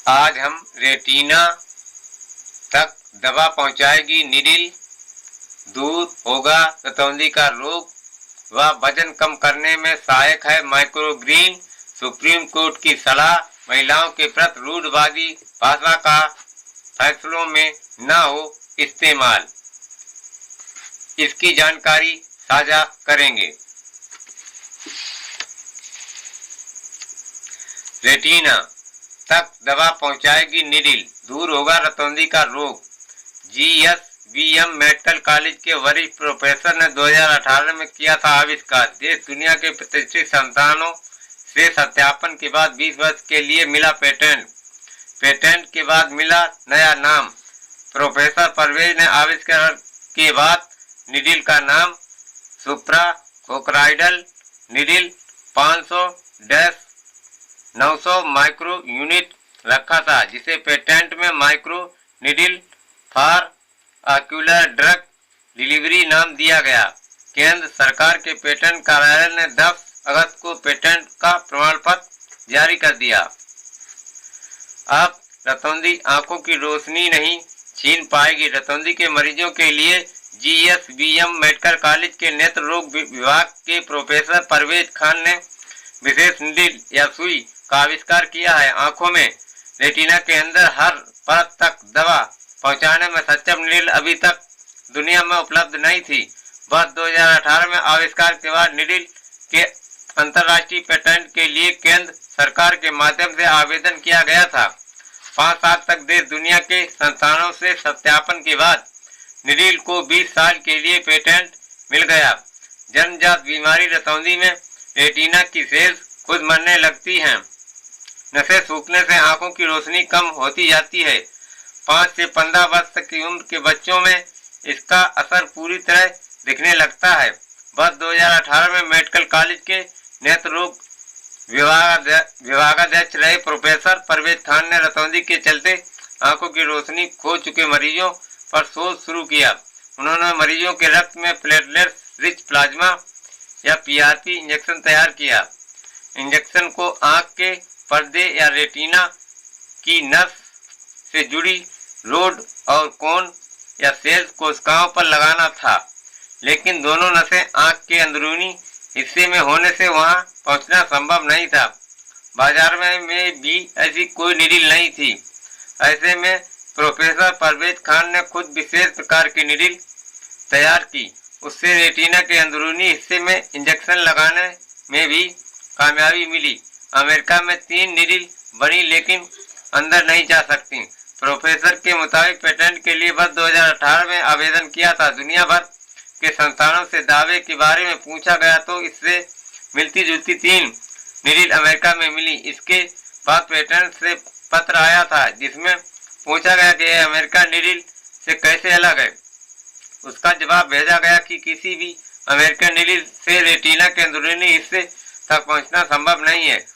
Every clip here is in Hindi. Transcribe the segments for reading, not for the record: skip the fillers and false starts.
आज हम रेटिना तक दवा पहुंचाएगी नीडिल, दूर होगा रतौंधी का रोग व वजन कम करने में सहायक है माइक्रोग्रीन। सुप्रीम कोर्ट की सलाह, महिलाओं के प्रति रूढ़वादी भाषा का फैसलों में न हो इस्तेमाल। इसकी जानकारी साझा करेंगे। रेटिना तक दवा पहुंचाएगी नीडिल, दूर होगा रतौंधी का रोग। GSVM मेडिकल कॉलेज के वरिष्ठ प्रोफेसर ने 2018 में किया था आविष्कार। देश दुनिया के प्रतिष्ठित संस्थानों से सत्यापन के बाद 20 वर्ष के लिए मिला पेटेंट। पेटेंट के बाद मिला नया नाम। प्रोफेसर परवेज ने आविष्कार के बाद नीडिल का नाम सुप्राकोक्राइडल नीडिल 500-900 माइक्रो यूनिट रखा था, जिसे पेटेंट में micro needle for ocular drug delivery नाम दिया गया। केंद्र सरकार के पेटेंट कार्यालय ने 10 अगस्त को पेटेंट का प्रमाण पत्र जारी कर दिया। अब रतौंधी आंखों की रोशनी नहीं छीन पाएगी। रतौंधी के मरीजों के लिए GSVM मेडिकल कॉलेज के नेत्र रोग विभाग के प्रोफेसर परवेज खान ने विशेष नीडिल या सुई का आविष्कार किया है। आंखों में रेटिना के अंदर हर परत तक दवा पहुंचाने में सक्षम नीडिल अभी तक दुनिया में उपलब्ध नहीं थी। वर्ष 2018 में आविष्कार के बाद नीडिल के अंतर्राष्ट्रीय पेटेंट के लिए केंद्र सरकार के माध्यम से आवेदन किया गया था। 5 साल तक देश दुनिया के संस्थानों से सत्यापन के बाद नीडिल को 20 साल के लिए पेटेंट मिल गया। जन्मजात बीमारी रतौंधी में रेटिना की सेल्स खुद मरने लगती हैं। नसें सूखने से आंखों की रोशनी कम होती जाती है। 5 से 15 वर्ष तक की उम्र के बच्चों में इसका असर पूरी तरह दिखने लगता है। वर्ष 2018 में मेडिकल कॉलेज के नेत्र रोग विभागाध्यक्ष रहे प्रोफेसर परवेज खान ने रतौंधी के चलते आंखों की रोशनी खो चुके मरीजों पर शोध शुरू किया। उन्होंने मरीजों के रक्त में प्लेटलेट्स रिच प्लाज्मा या PRP इंजेक्शन तैयार किया। इंजेक्शन को आंख के पर्दे या रेटिना की नस से जुड़ी रोड और कोन या सेल्स कोशिकाओं पर लगाना था, लेकिन दोनों नसें आंख के अंदरूनी हिस्से में होने से वहां पहुंचना संभव नहीं था। बाजार में भी ऐसी कोई नीडिल नहीं थी। ऐसे में प्रोफेसर परवेज खान ने खुद विशेष प्रकार की नीडिल तैयार की। उससे रेटिना के अंदरूनी हिस्से में इंजेक्शन लगाने में भी कामयाबी मिली। अमेरिका में 3 नीडिल बनी, लेकिन अंदर नहीं जा सकती। प्रोफेसर के मुताबिक पेटेंट के लिए वर्ष 2018 में आवेदन किया था। दुनिया भर के संस्थानों से दावे के बारे में पूछा गया तो इससे मिलती जुलती 3 नीडिल अमेरिका में मिली। इसके बाद पेटेंट से पत्र आया था जिसमें पूछा गया कि यह अमेरिका नीडिल से कैसे अलग है। उसका जवाब भेजा गया कि किसी भी अमेरिकन नीडिल से रेटिना के अंदरूनी हिस्से तक पहुंचना संभव नहीं है।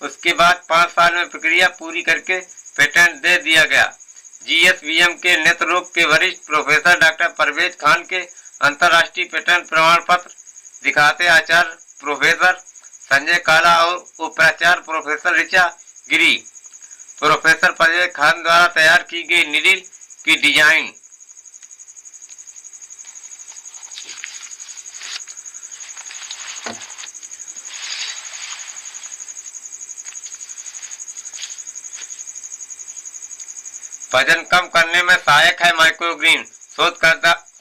उसके बाद 5 साल में प्रक्रिया पूरी करके पेटेंट दे दिया गया। GSVM के नेत्र रोग के वरिष्ठ प्रोफेसर डॉक्टर परवेज खान के अंतर्राष्ट्रीय पेटेंट प्रमाण पत्र दिखाते आचार्य प्रोफेसर संजय काला और उपाचार्य प्रोफेसर ऋचा गिरी। प्रोफेसर परवेज खान द्वारा तैयार की गई नीडिल की डिजाइन वजन कम करने में सहायक है माइक्रोग्रीन।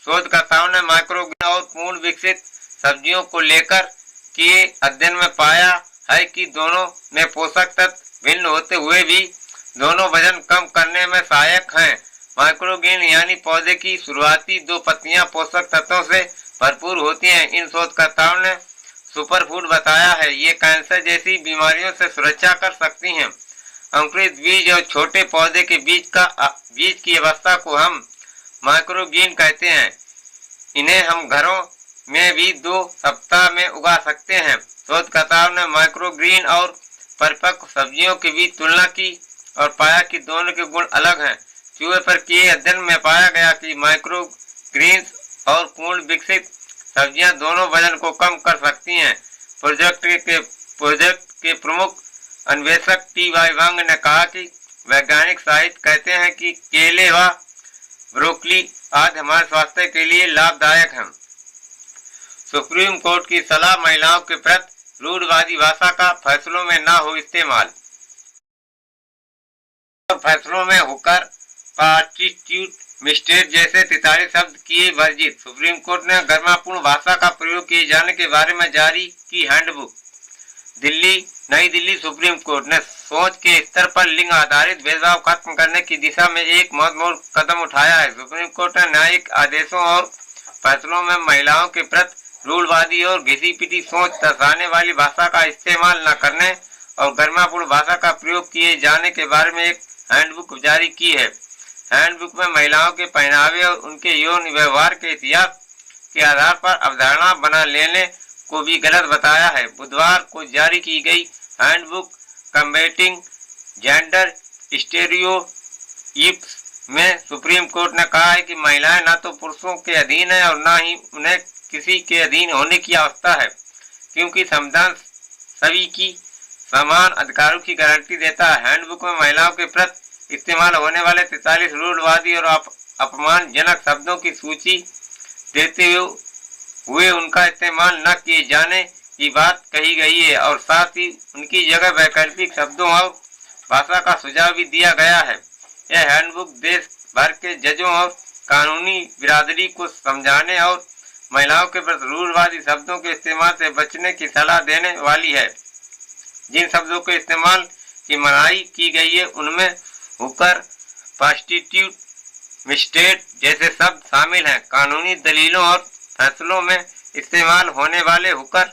शोधकर्ताओं ने माइक्रोग्रीन और पूर्ण विकसित सब्जियों को लेकर किए अध्ययन में पाया है कि दोनों में पोषक तत्व भिन्न होते हुए भी दोनों वजन कम करने में सहायक हैं। माइक्रोग्रीन यानी पौधे की शुरुआती 2 पत्तियां पोषक तत्वों से भरपूर होती हैं। इन शोधकर्ताओं ने सुपरफूड बताया है। ये कैंसर जैसी बीमारियों से सुरक्षा कर सकती हैं। अंकुरित बीज और छोटे पौधे के बीज की अवस्था को हम माइक्रोग्रीन कहते हैं। इन्हें हम घरों में भी 2 सप्ताह में उगा सकते हैं। शोधकर्ताओं ने माइक्रोग्रीन और परिपक्व सब्जियों के बीच तुलना की और पाया कि दोनों के गुण अलग हैं। चूहे पर किए अध्ययन में पाया गया कि माइक्रोग्रीन्स और पूर्ण विकसित सब्जियां दोनों वजन को कम कर सकती हैं। प्रोजेक्ट के प्रमुख अन्वेषक TY वांग ने कहा कि वैज्ञानिक साहित्य कहते हैं कि केले व ब्रोकली आदि हमारे स्वास्थ्य के लिए लाभदायक हैं। सुप्रीम कोर्ट की सलाह, महिलाओं के प्रति रूढ़वादी भाषा का फैसलों में न हो इस्तेमाल। फैसलों में होकर प्रोस्टिट्यूट, मिस्टेट जैसे 43 शब्द किए वर्जित। सुप्रीम कोर्ट ने गर्मापूर्ण भाषा का प्रयोग किए जाने के बारे में जारी की हैंडबुक। नई दिल्ली सुप्रीम कोर्ट ने सोच के स्तर पर लिंग आधारित भेदभाव खत्म करने की दिशा में एक महत्वपूर्ण कदम उठाया है। सुप्रीम कोर्ट ने न्यायिक आदेशों और फैसलों में महिलाओं के प्रति रूढ़वादी और घिसी पिटी सोच दर्शाने वाली भाषा का इस्तेमाल न करने और गर्मापूर्ण भाषा का प्रयोग किए जाने के बारे में एक हैंडबुक जारी की है। हैंडबुक में महिलाओं के पहनावे और उनके यौन व्यवहार के इतिहास के आधार पर अवधारणा बना लेने को भी गलत बताया है। बुधवार को जारी की गई हैंडबुक कम्बेटिंग जेंडर स्टेरियोटाइप्स में सुप्रीम कोर्ट ने कहा है कि महिलाएं न तो पुरुषों के अधीन है और न ही उन्हें किसी के अधीन होने की आवश्यकता है, क्योंकि संविधान सभी की समान अधिकारों की गारंटी देता है। हैंडबुक में महिलाओं के प्रति इस्तेमाल होने वाले 43 रूढ़वादी और अपमानजनक शब्दों की सूची देते हुए उनका इस्तेमाल न किए जाने की बात कही गई है और साथ ही उनकी जगह वैकल्पिक शब्दों और भाषा का सुझाव भी दिया गया है। यह हैंडबुक देश भर के जजों और कानूनी बिरादरी को समझाने और महिलाओं के प्रति रूढ़वादी शब्दों के इस्तेमाल से बचने की सलाह देने वाली है। जिन शब्दों के इस्तेमाल की मनाही की गई है उनमें हुकर, प्रोस्टिट्यूट, मिस्टेट जैसे शब्द शामिल हैं। कानूनी दलीलों और फैसलों में इस्तेमाल होने वाले हुकर,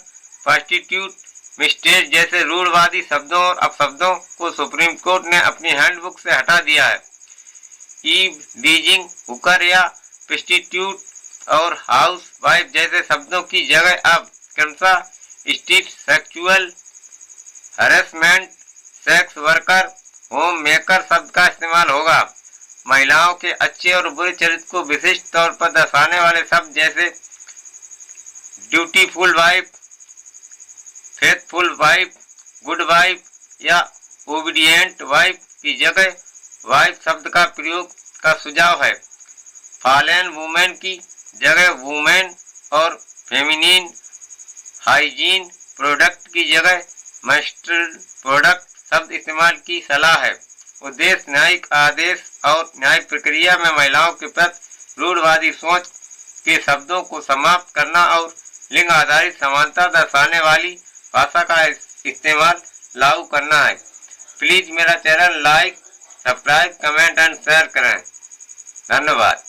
प्रोस्टिट्यूट, मिस्टेट जैसे रूढ़वादी शब्दों और अपशब्दों को सुप्रीम कोर्ट ने अपनी हैंडबुक से हटा दिया है। ईव टीजिंग, हुकर या प्रोस्टिट्यूट और हाउस वाइफ जैसे शब्दों की जगह अब क्रमशः street sexual harassment, sex worker, home maker शब्द का इस्तेमाल होगा। महिलाओं के अच्छे और बुरे चरित्र को विशिष्ट तौर पर दर्शाने वाले शब्द जैसे dutiful wife, faithful wife, good wife या ओबीडिएंट वाइफ की जगह वाइफ शब्द का प्रयोग का सुझाव है। फॉलन वुमेन की जगह वुमेन और फेमिनिन हाइजीन प्रोडक्ट की जगह मेंस्ट्रुअल प्रोडक्ट शब्द इस्तेमाल की सलाह है। उद्देश्य न्यायिक आदेश और न्यायिक प्रक्रिया में महिलाओं के प्रति रूढ़वादी सोच के शब्दों को समाप्त करना और लिंग आधारित समानता दर्शाने वाली भाषा का इस्तेमाल लागू करना है। प्लीज मेरा channel like, subscribe, comment and share करें। धन्यवाद।